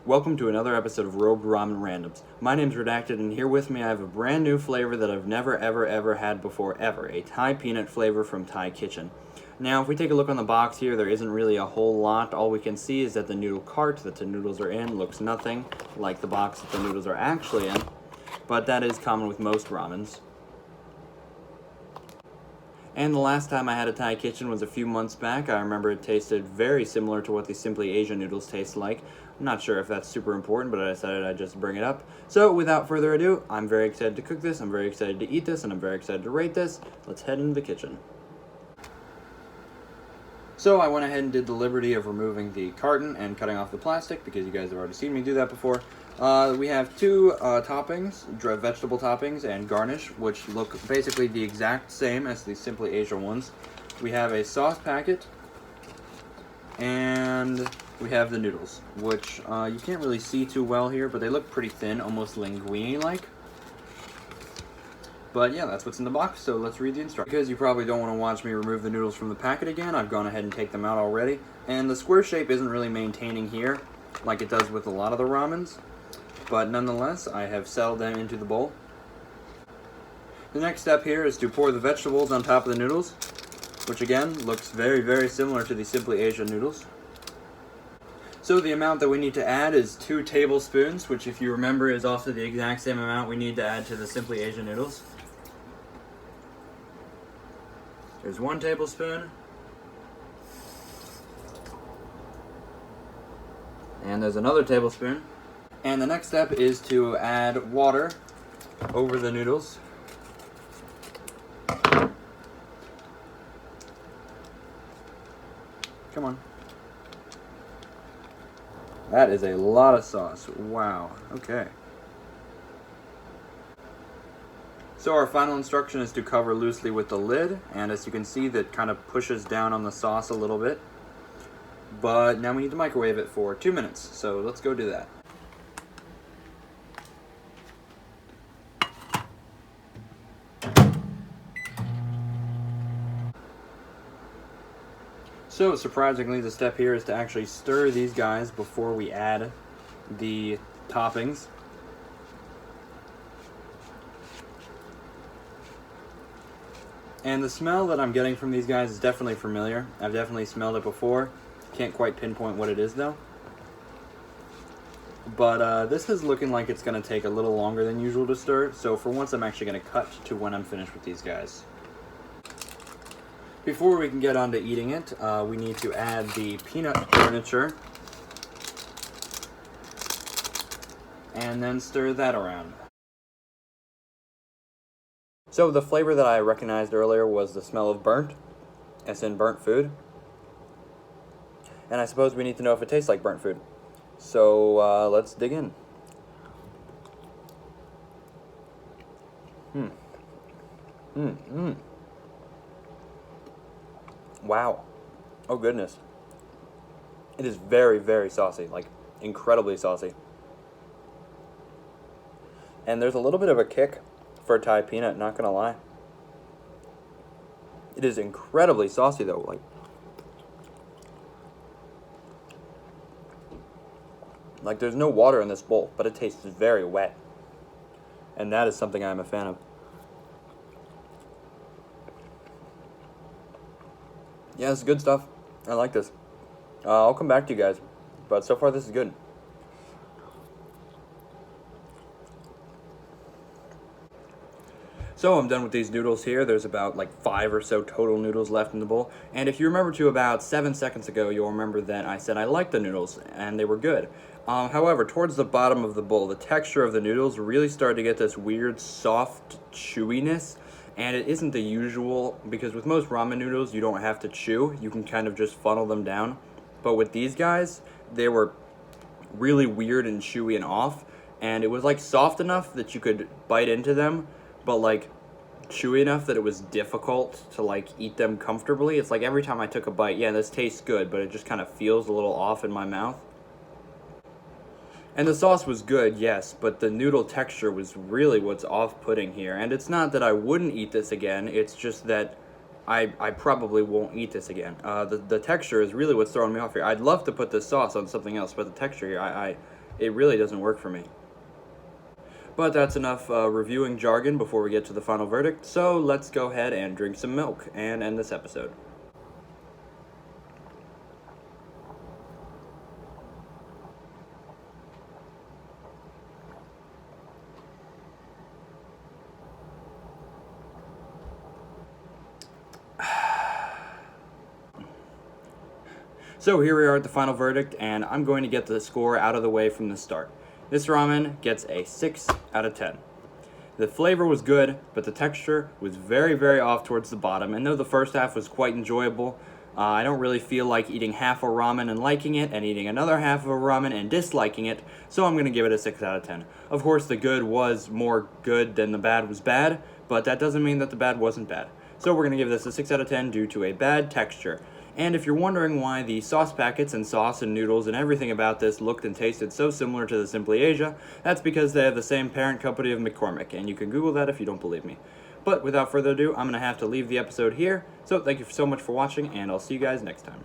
Welcome to another episode of Robed Ramen Randoms. My name's Redacted, and here with me I have a brand new flavor that I've never ever had before ever, a Thai peanut flavor from Thai Kitchen. Now, if we take a look on the box here, there isn't really a whole lot. All we can see is that the noodle cart that the noodles are in looks nothing like the box that the noodles are actually in, but that is common with most ramens. And the last time I had a Thai Kitchen was a few months back. I remember it tasted very similar to what the Simply Asia noodles taste like. I'm not sure if that's super important, but I decided I'd just bring it up. So without further ado, I'm very excited to cook this, I'm very excited to eat this, and I'm very excited to rate this. Let's head into the kitchen. So I went ahead and did the liberty of removing the carton and cutting off the plastic, because you guys have already seen me do that before. We have two toppings, vegetable toppings and garnish, which look basically the exact same as the Simply Asia ones. We have a sauce packet, and we have the noodles, which you can't really see too well here, but they look pretty thin, almost linguine-like. But yeah, that's what's in the box, so let's read the instructions. Because you probably don't want to watch me remove the noodles from the packet again, I've gone ahead and taken them out already. And the square shape isn't really maintaining here, like it does with a lot of the ramens. But nonetheless, I have settled them into the bowl. The next step here is to pour the vegetables on top of the noodles, which again, looks very similar to the Simply Asia noodles. So the amount that we need to add is 2 tablespoons, which if you remember is also the exact same amount we need to add to the Simply Asia noodles. There's 1 tablespoon. And there's another tablespoon. And the next step is to add water over the noodles. Come on. That is a lot of sauce. Wow. Okay. So our final instruction is to cover loosely with the lid, and as you can see, that kind of pushes down on the sauce a little bit. But now we need to microwave it for 2 minutes, so let's go do that. So surprisingly, the step here is to actually stir these guys before we add the toppings. And the smell that I'm getting from these guys is definitely familiar. I've definitely smelled it before. Can't quite pinpoint what it is though. But this is looking like it's going to take a little longer than usual to stir. So for once, I'm actually going to cut to when I'm finished with these guys. Before we can get on to eating it, we need to add the peanut garniture. And then stir that around. So the flavor that I recognized earlier was the smell of burnt, as in burnt food. And I suppose we need to know if it tastes like burnt food. So let's dig in. Wow. Oh goodness. It is very saucy, like incredibly saucy. And there's a little bit of a kick for Thai peanut, not gonna lie. It is incredibly saucy though, like there's no water in this bowl, but it tastes very wet. And that is something I'm a fan of. Yeah, this is good stuff. I like this. I'll come back to you guys, but so far this is good. So I'm done with these noodles here. There's about like 5 or so total noodles left in the bowl. And if you remember to about 7 seconds ago, you'll remember that I said I liked the noodles and they were good. However, towards the bottom of the bowl, the texture of the noodles really started to get this weird soft chewiness. And it isn't the usual, because with most ramen noodles, you don't have to chew. You can kind of just funnel them down. But with these guys, they were really weird and chewy and off. And it was like soft enough that you could bite into them, but like chewy enough that it was difficult to like eat them comfortably. It's like every time I took a bite, yeah, this tastes good, but it just kind of feels a little off in my mouth. And the sauce was good, yes, but the noodle texture was really what's off-putting here. And it's not that I wouldn't eat this again, it's just that I probably won't eat this again. The texture is really what's throwing me off here. I'd love to put this sauce on something else, but the texture here, it really doesn't work for me. But that's enough reviewing jargon before we get to the final verdict, so let's go ahead and drink some milk and end this episode. So here we are at the final verdict, and I'm going to get the score out of the way from the start. This ramen gets a 6 out of 10. The flavor was good, but the texture was very, very off towards the bottom, and though the first half was quite enjoyable, I don't really feel like eating half a ramen and liking it, and eating another half of a ramen and disliking it, so I'm going to give it a 6 out of 10. Of course, the good was more good than the bad was bad, but that doesn't mean that the bad wasn't bad. So we're going to give this a 6 out of 10 due to a bad texture. And if you're wondering why the sauce packets and sauce and noodles and everything about this looked and tasted so similar to the Simply Asia, that's because they have the same parent company of McCormick, and you can Google that if you don't believe me. But without further ado, I'm going to have to leave the episode here, so thank you so much for watching, and I'll see you guys next time.